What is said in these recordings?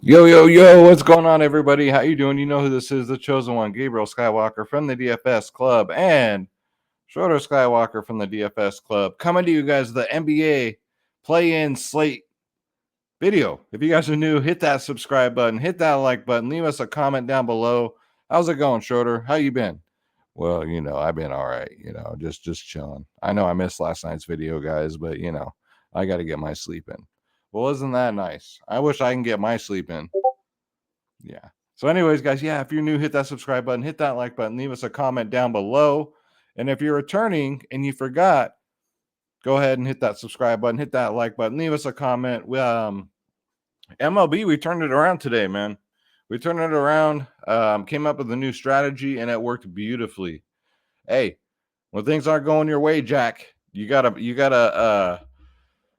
Yo, yo, yo, what's going on, everybody? How you doing? You know who this is, the chosen one, Gabriel Skywalker from the DFS Club, and Schroeder Skywalker from the DFS Club, coming to you guys the NBA play-in slate video. If you guys are new, hit that subscribe button, hit that like button, leave us a comment down below. How's it going, Schroeder? How you been? Well, I've been all right, just chilling. I know I missed last night's video, guys, but I got to get my sleep in. Well, isn't that nice? I wish I can get my sleep in. Yeah. So, anyways, guys, yeah, if you're new, hit that subscribe button, hit that like button, leave us a comment down below. And if you're returning and you forgot, go ahead and hit that subscribe button, hit that like button, leave us a comment. MLB, we turned it around today, man. We turned it around, came up with a new strategy, and it worked beautifully. Hey, when things aren't going your way, Jack, you gotta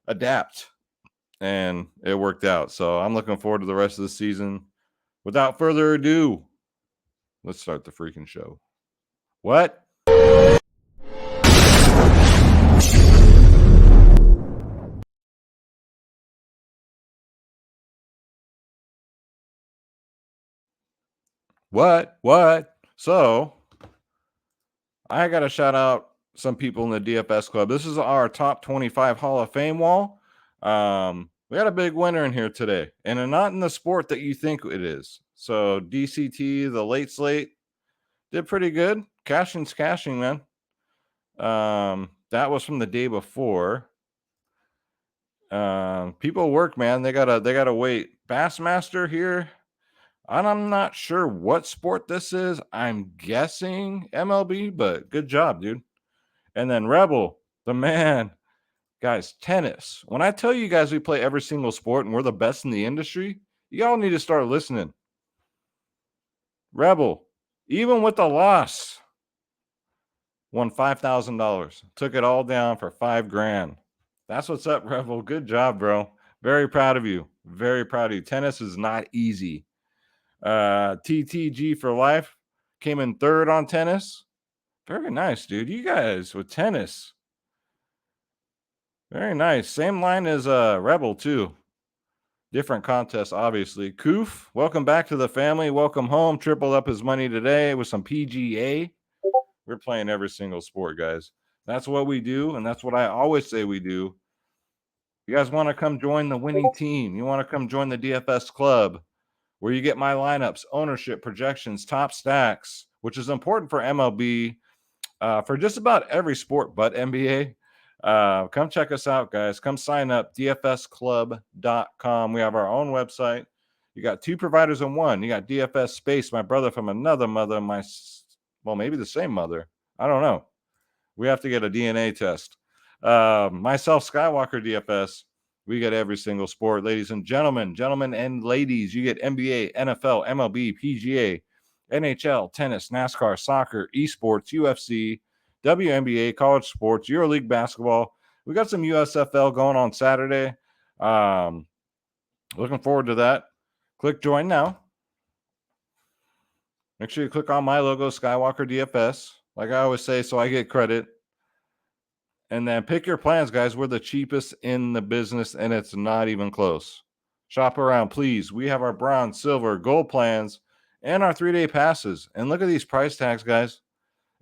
adapt, and it worked out. So I'm looking forward to the rest of the season. Without further ado, let's start the freaking show. What? What? So, I got to shout out some people in the DFS club. This is our top 25 Hall of Fame wall. We got a big winner in here today, and not in the sport that you think it is. So, DCT, the late slate, did pretty good. Cashing's cashing, man. That was from the day before. People work, man. They gotta wait. Bassmaster here. And I'm not sure what sport this is. I'm guessing MLB, but good job, dude. And then Rebel, the man. Guys, tennis. When I tell you guys we play every single sport and we're the best in the industry, y'all need to start listening. Rebel, even with the loss, won $5,000. Took it all down for $5,000. That's what's up, Rebel. Good job, bro. Very proud of you. Very proud of you. Tennis is not easy. TTG for life came in third on tennis. Very nice, dude. You guys with tennis. Very nice. Same line as Rebel, too. Different contest, obviously. Koof, welcome back to the family. Welcome home. Tripled up his money today with some PGA. We're playing every single sport, guys. That's what we do, and that's what I always say we do. You guys want to come join the winning team? You want to come join the DFS club where you get my lineups, ownership, projections, top stacks, which is important for MLB, for just about every sport but NBA. Come check us out, guys. Come sign up, dfsclub.com. We have our own website. You got two providers in one. You got DFS Space, my brother from another mother, maybe the same mother. I don't know. We have to get a DNA test. Myself, Skywalker DFS. We get every single sport, ladies and gentlemen and ladies. You get NBA, NFL, MLB, PGA, NHL, tennis, NASCAR, soccer, esports, UFC, WNBA, college sports, EuroLeague basketball. We got some USFL going on Saturday. Looking forward to that. Click join now. Make sure you click on my logo, Skywalker DFS, like I always say, so I get credit. And then pick your plans, guys. We're the cheapest in the business, and it's not even close. Shop around, please. We have our bronze, silver, gold plans, and our 3-day passes. And look at these price tags, guys.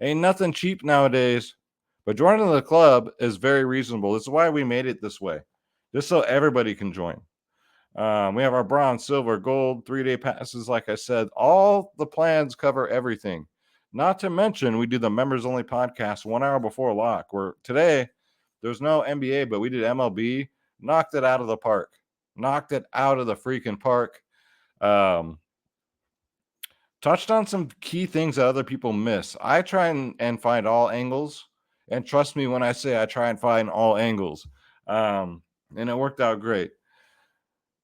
Ain't nothing cheap nowadays. But joining the club is very reasonable. This is why we made it this way, just so everybody can join. We have our bronze, silver, gold, 3-day passes. Like I said, all the plans cover everything. Not to mention, we do the members only podcast 1 hour before lock. Where today there's no NBA, but we did MLB. Knocked it out of the park. Knocked it out of the freaking park. Touched on some key things that other people miss. I try and find all angles. And trust me when I say I try and find all angles. And it worked out great.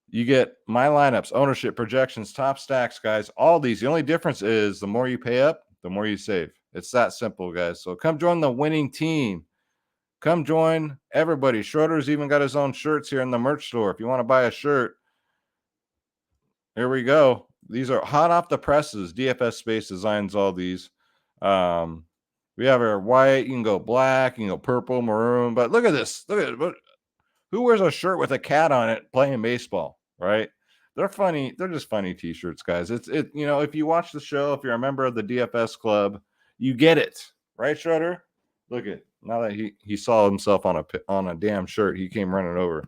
You get my lineups, ownership, projections, top stacks, guys. All these. The only difference is the more you pay up, the more you save. It's that simple, guys. So come join the winning team. Come join everybody. Schroeder's even got his own shirts here in the merch store. If you want to buy a shirt, here we go. These are hot off the presses. DFS Space designs all these. We have our white. You can go black. You can go purple, maroon. But look at this. Look at it. Who wears a shirt with a cat on it playing baseball, right? They're funny. They're just funny t-shirts, guys. If you watch the show, if you're a member of the DFS club, you get it. Right, Schroeder? Look at now that he saw himself on a damn shirt, he came running over.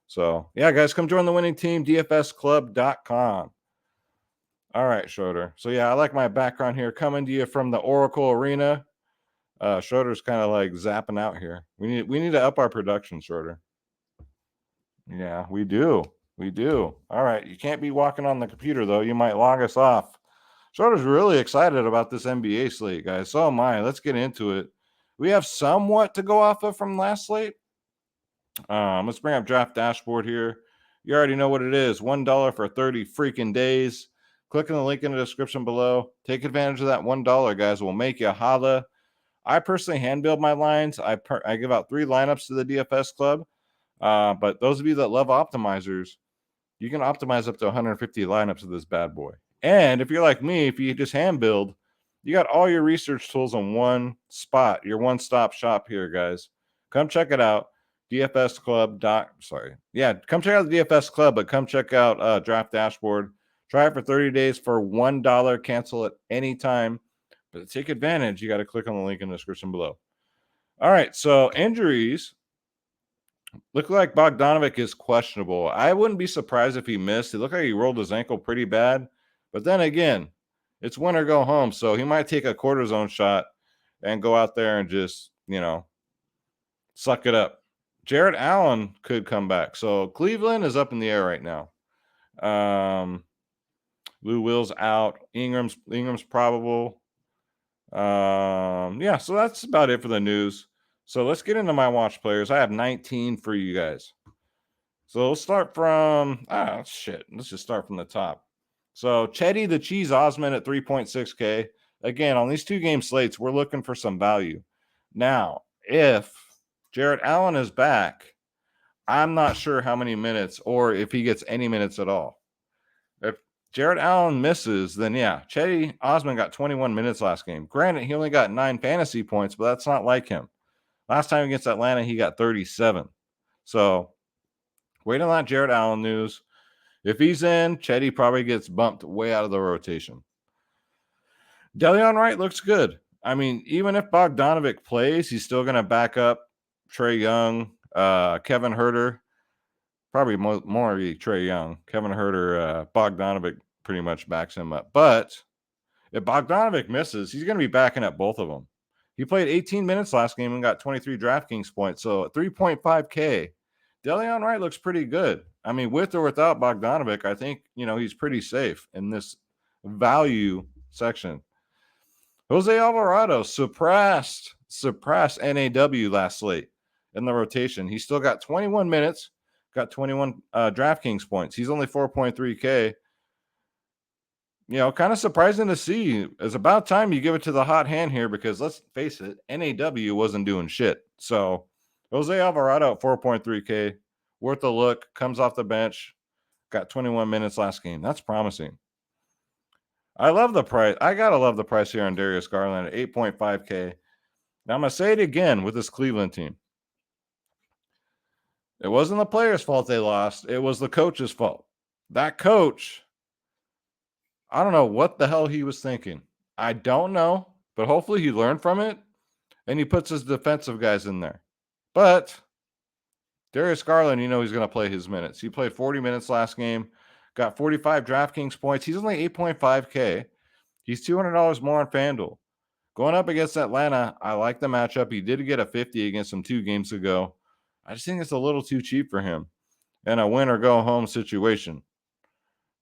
So, yeah, guys, come join the winning team, dfsclub.com. All right, Schroeder. So, yeah, I like my background here coming to you from the Oracle Arena. Schroeder's kind of like zapping out here. We need to up our production, Schroeder. Yeah, we do. We do. All right. You can't be walking on the computer, though. You might log us off. Schroeder's really excited about this NBA slate, guys. So am I. Let's get into it. We have somewhat to go off of from last slate. Let's bring up Draft Dashboard here. You already know what it is. $1 for 30 freaking days. Click on the link in the description below. Take advantage of that $1, guys. We'll make you holla. I personally hand build my lines. I give out 3 lineups to the DFS club. But those of you that love optimizers, you can optimize up to 150 lineups of this bad boy. And if you're like me, if you just hand build, you got all your research tools in one spot, your one-stop shop here, guys. Come check it out. DFS Club. Come check out the DFS Club, but come check out Draft Dashboard. Try it for 30 days for $1. Cancel at any time. But to take advantage, you got to click on the link in the description below. All right, so injuries. Look like Bogdanovic is questionable. I wouldn't be surprised if he missed. It looked like he rolled his ankle pretty bad. But then again, it's win or go home. So he might take a cortisone shot and go out there and just, suck it up. Jarrett Allen could come back. So Cleveland is up in the air right now. Lou Will's out. Ingram's probable. So that's about it for the news. So let's get into my watch players. I have 19 for you guys. So let's start from let's just start from the top. So Chetty the Cheese Osman at 3.6K. Again, on these 2-game slates, we're looking for some value. Now, if Jarrett Allen is back, I'm not sure how many minutes or if he gets any minutes at all. If Jarrett Allen misses, then yeah, Chetty Osman got 21 minutes last game. Granted, he only got 9 fantasy points, but that's not like him. Last time against Atlanta, he got 37. So wait on that Jarrett Allen news. If he's in, Chetty probably gets bumped way out of the rotation. Delion Wright looks good. I mean, even if Bogdanovic plays, he's still going to back up Trae Young, Kevin Huerter. Probably more Trae Young. Kevin Huerter, Bogdanovic pretty much backs him up. But if Bogdanovic misses, he's going to be backing up both of them. He played 18 minutes last game and got 23 DraftKings points. So at 3.5K, Delion Wright looks pretty good. I mean, with or without Bogdanovic, I think, he's pretty safe in this value section. Jose Alvarado suppressed NAW last slate in the rotation. He still got 21 minutes, got 21 DraftKings points. He's only 4.3K. Kind of surprising to see. It's about time you give it to the hot hand here because let's face it, NAW wasn't doing shit. So Jose Alvarado at 4.3K, worth a look, comes off the bench, got 21 minutes last game. That's promising. I love the price. I got to love the price here on Darius Garland at 8.5K. Now I'm going to say it again with this Cleveland team. It wasn't the players' fault they lost. It was the coach's fault. That coach, I don't know what the hell he was thinking. I don't know, but hopefully he learned from it and he puts his defensive guys in there. But Darius Garland, he's going to play his minutes. He played 40 minutes last game, got 45 DraftKings points. He's only 8.5K. He's $200 more on FanDuel. Going up against Atlanta, I like the matchup. He did get a 50 against them 2 games ago. I just think it's a little too cheap for him and a win or go home situation.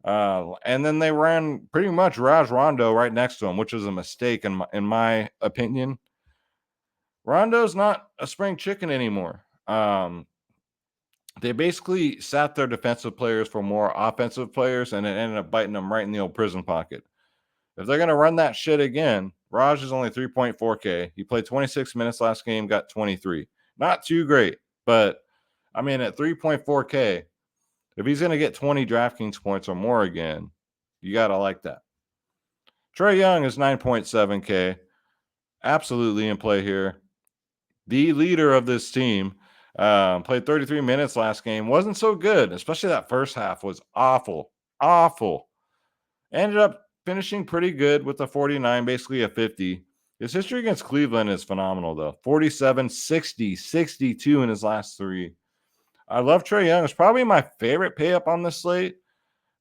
And then they ran pretty much Raj Rondo right next to him, which was a mistake in my opinion. Rondo's not a spring chicken anymore. They basically sat their defensive players for more offensive players, and it ended up biting them right in the old prison pocket. If they're going to run that shit again, Raj is only 3.4K. He played 26 minutes last game, got 23. Not too great, but I mean, at 3.4K, if he's going to get 20 DraftKings points or more again, you got to like that. Trae Young is 9.7K. Absolutely in play here. The leader of this team. Played 33 minutes last game. Wasn't so good, especially that first half was awful. Awful. Ended up finishing pretty good with a 49, basically a 50. His history against Cleveland is phenomenal, though. 47, 60, 62 in his last 3. I love Trae Young. It's probably my favorite pay up on this slate.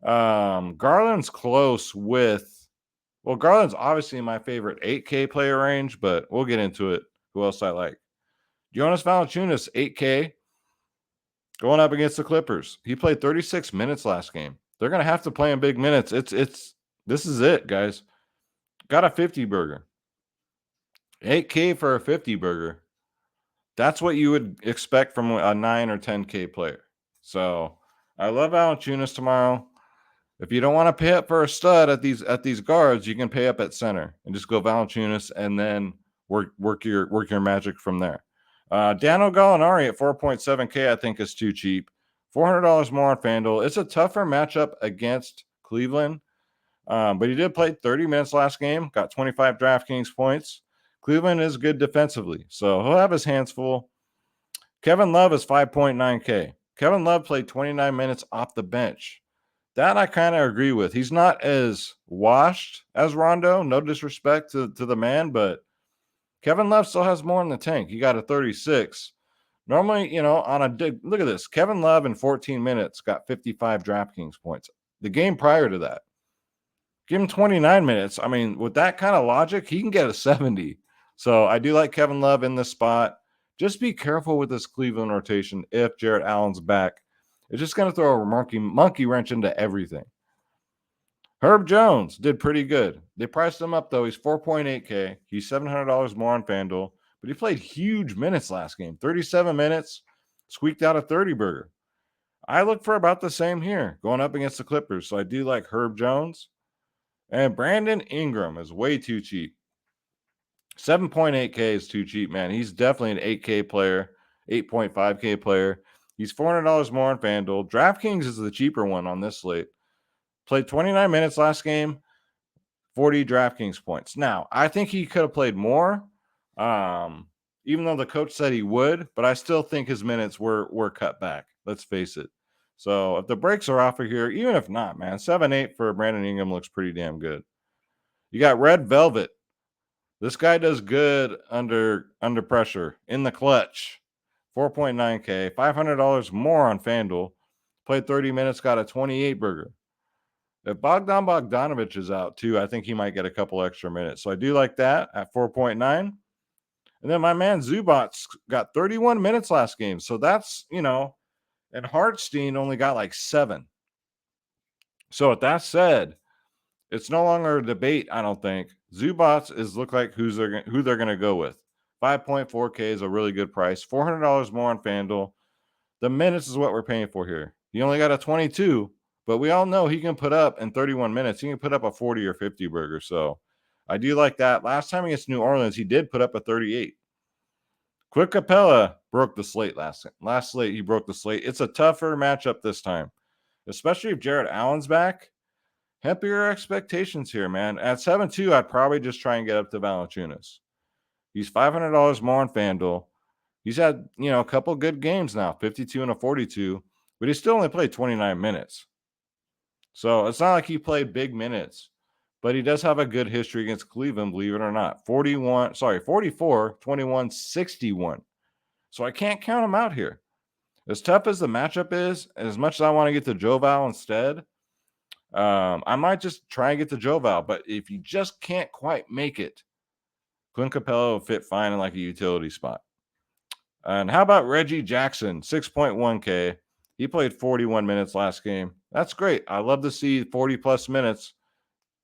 Garland's close with, well, Garland's obviously my favorite 8K player range, but we'll get into it. Who else I like? Jonas Valanciunas, 8K, going up against the Clippers. He played 36 minutes last game. They're going to have to play in big minutes. This is it, guys. Got a 50 burger. 8K for a 50 burger. That's what you would expect from a 9 or 10K player. So I love Valanciunas tomorrow. If you don't want to pay up for a stud at these guards, you can pay up at center and just go Valanciunas and then work your magic from there. Daniel Gallinari at 4.7K, I think, is too cheap. $400 more on FanDuel. It's a tougher matchup against Cleveland, but he did play 30 minutes last game, got 25 DraftKings points. Cleveland is good defensively, so he'll have his hands full. Kevin Love is 5.9K. Kevin Love played 29 minutes off the bench. That I kind of agree with. He's not as washed as Rondo. No disrespect to the man, but Kevin Love still has more in the tank. He got a 36. Normally, on a look at this. Kevin Love in 14 minutes got 55 DraftKings points. The game prior to that, give him 29 minutes. I mean, with that kind of logic, he can get a 70. So I do like Kevin Love in this spot. Just be careful with this Cleveland rotation if Jarrett Allen's back. It's just going to throw a monkey wrench into everything. Herb Jones did pretty good. They priced him up, though. He's 4.8K. He's $700 more on FanDuel, but he played huge minutes last game. 37 minutes, squeaked out a 30 burger. I look for about the same here, going up against the Clippers. So I do like Herb Jones. And Brandon Ingram is way too cheap. 7.8K is too cheap, man. He's definitely an 8K player, 8.5K player. He's $400 more on FanDuel. DraftKings is the cheaper one on this slate. Played 29 minutes last game, 40 DraftKings points. Now, I think he could have played more, even though the coach said he would, but I still think his minutes were cut back. Let's face it. So if the breaks are off of here, even if not, man, 7-8 for Brandon Ingram looks pretty damn good. You got Red Velvet. This guy does good under pressure in the clutch. 4.9K, $500 more on FanDuel. Played 30 minutes, got a 28 burger. If Bogdan Bogdanovic is out too, I think he might get a couple extra minutes. So I do like that at 4.9. And then my man Zubats got 31 minutes last game. So that's, and Hartstein only got like 7. So with that said, it's no longer a debate, I don't think. Zubats look like who they're going to go with. 5.4K is a really good price. $400 more on FanDuel. The minutes is what we're paying for here. He only got a 22, but we all know he can put up in 31 minutes. He can put up a 40 or 50 burger. So I do like that. Last time against New Orleans, he did put up a 38. Quick Capella broke the slate last slate. He broke the slate. It's a tougher matchup this time, especially if Jarrett Allen's back. Temper your expectations here, man. At 7-2, I'd probably just try and get up to Valanciunas. He's $500 more on FanDuel. He's had, a couple good games now, 52 and a 42, but he still only played 29 minutes. So it's not like he played big minutes, but he does have a good history against Cleveland, believe it or not. 44, 21, 61. So I can't count him out here. As tough as the matchup is, and as much as I want to get to Joval instead, I might just try and get to Joval. But if you just can't quite make it, Clint Capella will fit fine in like a utility spot. And how about Reggie Jackson, 6.1K? He played 41 minutes last game. That's great. I love to see 40-plus minutes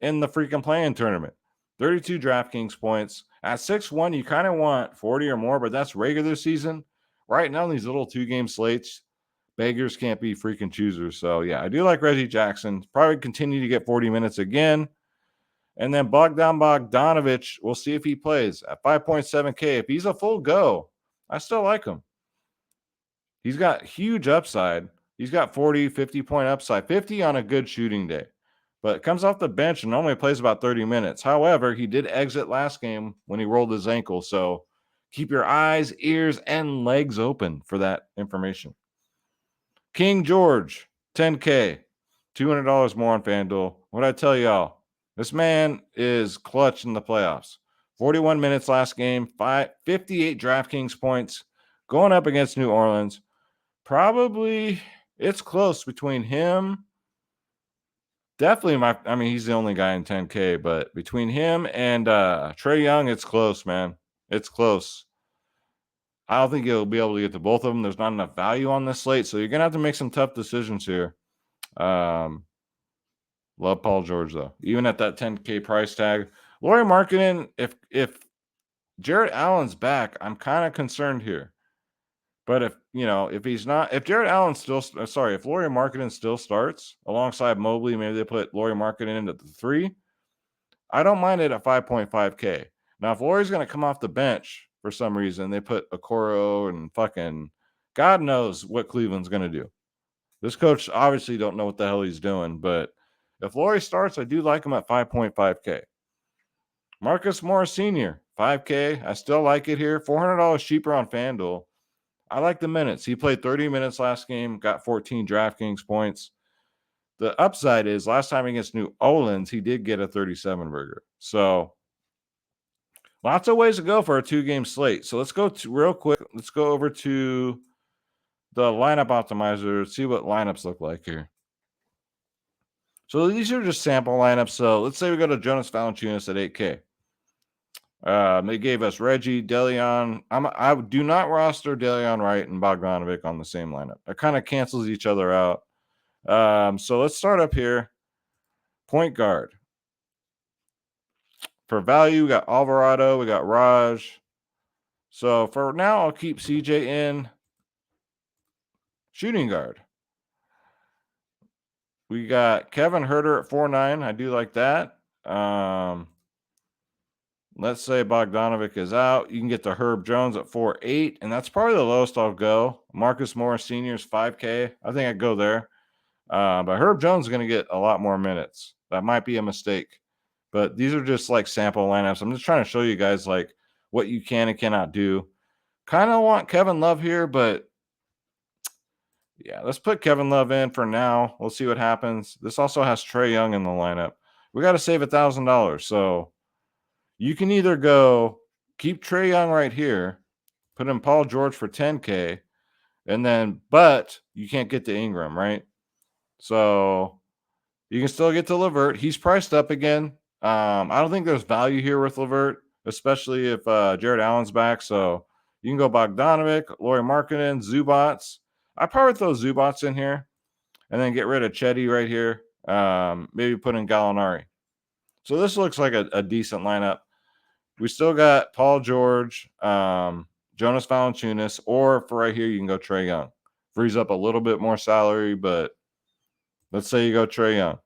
in the freaking play-in tournament. 32 DraftKings points. At 6-1, you kind of want 40 or more, but that's regular season. Right now, in these little 2-game slates, beggars can't be freaking choosers. So, yeah, I do like Reggie Jackson. Probably continue to get 40 minutes again. And then Bogdan Bogdanovic, we'll see if he plays at 5.7K. If he's a full go, I still like him. He's got huge upside. He's got 40, 50-point upside, 50 on a good shooting day. But comes off the bench and normally plays about 30 minutes. However, he did exit last game when he rolled his ankle. So keep your eyes, ears, and legs open for that information. King George, 10K, $200 more on FanDuel. What'd I tell y'all? This man is clutch in the playoffs. 41 minutes last game, 58 DraftKings points, going up against New Orleans. Probably it's close between him. Definitely he's the only guy in 10K, but between him and Trae Young, it's close, man. It's close. I don't think he'll be able to get to both of them. There's not enough value on this slate, so you're gonna have to make some tough decisions here. Love Paul George though, even at that 10K price tag. Lauri Markkanen, if Jarrett Allen's back, I'm kind of concerned here. But if he's not, if Jarrett Allen if Lauri Markkanen still starts alongside Mobley, maybe they put Lauri Markkanen in at the 3. I don't mind it at 5.5K. Now, if Lauri's going to come off the bench for some reason, they put Okoro and fucking God knows what Cleveland's going to do. This coach obviously don't know what the hell he's doing, but if Lauri starts, I do like him at 5.5K. Marcus Morris Sr., 5K. I still like it here. $400 cheaper on FanDuel. I like the minutes. He played 30 minutes last game, got 14 DraftKings points. The upside is last time against New Orleans, he did get a 37 burger. So lots of ways to go for a 2-game slate. So let's go real quick. Let's go over to the lineup optimizer, see what lineups look like here. So these are just sample lineups. So let's say we go to Jonas Valanciunas at 8K. They gave us Reggie, Deleon. I do not roster Deleon Wright and Bogdanovic on the same lineup. It kind of cancels each other out. So let's start up here. Point guard. For value, we got Alvarado, we got Raj. So for now, I'll keep CJ in. Shooting guard. We got Kevin Huerter at 4.9. I do like that. Let's say Bogdanovic is out. You can get to Herb Jones at 4.8, and that's probably the lowest I'll go. Marcus Morris Sr. is 5K. I think I'd go there. But Herb Jones is going to get a lot more minutes. That might be a mistake. But these are just like sample lineups. I'm just trying to show you guys like what you can and cannot do. Kind of want Kevin Love here, but yeah, let's put Kevin Love in for now. We'll see what happens. This also has Trae Young in the lineup. We got to save $1,000. So you can either go keep Trae Young right here, put in Paul George for 10K, but you can't get to Ingram, right? So you can still get to LeVert. He's priced up again. I don't think there's value here with LeVert, especially if Jarrett Allen's back. So you can go Bogdanovic, Lauri Markkanen, Zubats. I probably throw Zubats in here and then get rid of Chetty right here. Maybe put in Gallinari. So this looks like a decent lineup. We still got Paul George, Jonas Valanciunas, or for right here, you can go Trae Young. Frees up a little bit more salary, but let's say you go Trae Young.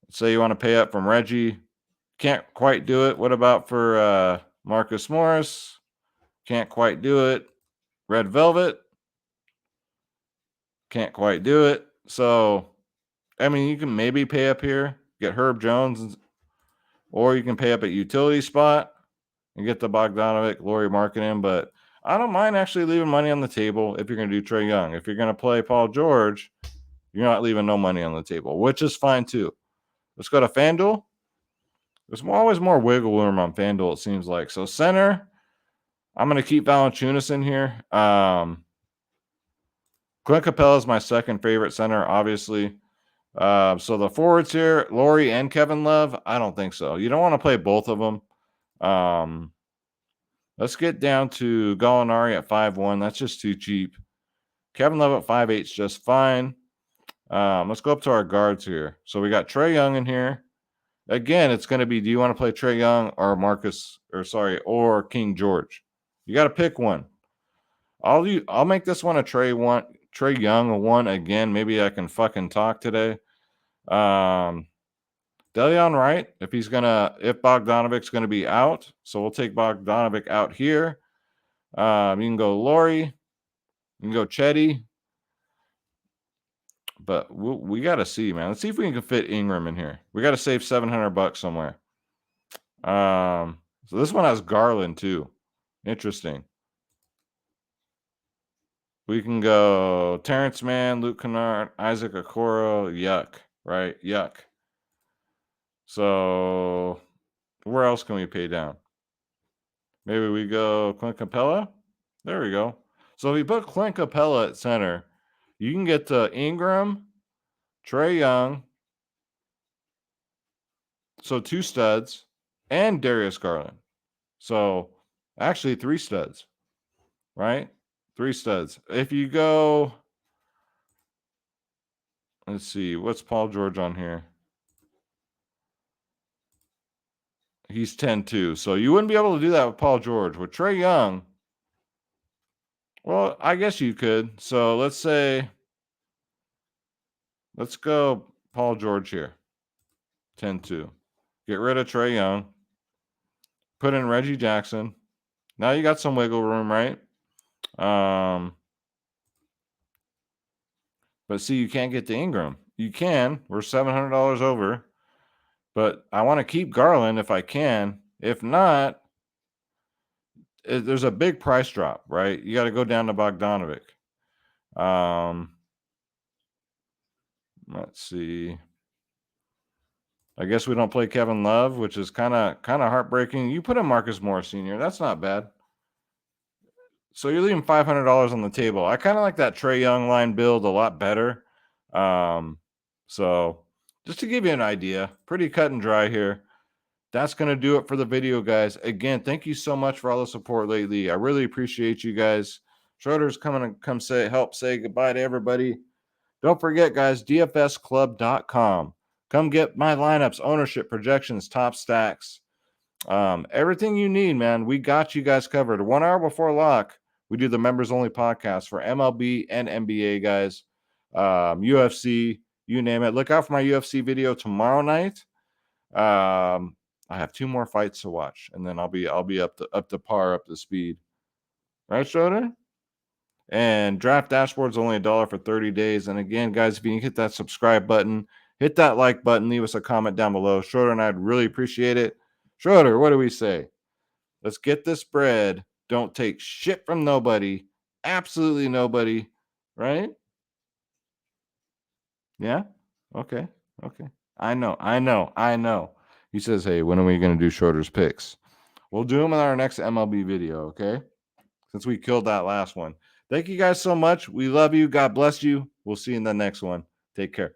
Let's say you want to pay up from Reggie. Can't quite do it. What about for Marcus Morris? Can't quite do it. Red Velvet. Can't quite do it. So, you can maybe pay up here, get Herb Jones, or you can pay up at utility spot and get the Bogdanovic, Lauri Markkanen. But I don't mind actually leaving money on the table if you're going to do Trae Young. If you're going to play Paul George, you're not leaving no money on the table, which is fine too. Let's go to FanDuel. There's always more wiggle room on FanDuel, it seems like. So center, I'm going to keep Valanciunas in here. Clint Capella is my second favorite center, obviously. So the forwards here, Lauri and Kevin Love, I don't think so. You don't want to play both of them. Let's get down to Gallinari at 5.1. That's just too cheap. Kevin Love at 5.8 is just fine. Let's go up to our guards here. So we got Trae Young in here. Again, it's going to be, do you want to play Trae Young or King George? You got to pick one. I'll make this one a Trae Young one again. Maybe I can fucking talk today. Deleon Wright, if Bogdanovic's going to be out, so we'll take Bogdanovic out here. You can go Lauri. You can go Chetty. But we got to see, man. Let's see if we can fit Ingram in here. We got to save $700 somewhere. So this one has Garland too. Interesting. We can go Terrence Mann, Luke Kennard, Isaac Okoro. Yuck, right? Yuck. So where else can we pay down? Maybe we go Clint Capella. There we go. So if we put Clint Capella at center, you can get to Ingram, Trae Young, so 2 studs, and Darius Garland. So actually 3 studs, right? 3 studs. If you go, let's see, what's Paul George on here? He's 10-2. So you wouldn't be able to do that with Paul George. With Trae Young, well, I guess you could. So let's go Paul George here. 10-2. Get rid of Trae Young. Put in Reggie Jackson. Now you got some wiggle room, right? But see, you can't get to Ingram. You can. We're $700 over. But I want to keep Garland if I can. If not, there's a big price drop, right? You got to go down to Bogdanovic. Let's see. I guess we don't play Kevin Love, which is kind of heartbreaking. You put in Marcus Morris Sr. That's not bad. So you're leaving $500 on the table. I kind of like that Trae Young line build a lot better. So just to give you an idea, pretty cut and dry here. That's going to do it for the video, guys. Again, thank you so much for all the support lately. I really appreciate you guys. Schroeder's coming to help say goodbye to everybody. Don't forget, guys, dfsclub.com. Come get my lineups, ownership, projections, top stacks. Everything you need, man. We got you guys covered. 1 hour before lock, we do the members only podcast for MLB and NBA, guys. UFC, you name it. Look out for my UFC video tomorrow night. I have 2 more fights to watch, and then I'll be up to par, up to speed. Right, Schroeder? And Draft Dashboard's only $1 for 30 days. And again, guys, if you can hit that subscribe button, hit that like button, leave us a comment down below. Schroeder and I'd really appreciate it. Schroeder, what do we say? Let's get this bread. Don't take shit from nobody. Absolutely nobody. Right? Yeah? Okay. I know. He says, hey, when are we going to do Schroeder's picks? We'll do them in our next MLB video, okay? Since we killed that last one. Thank you guys so much. We love you. God bless you. We'll see you in the next one. Take care.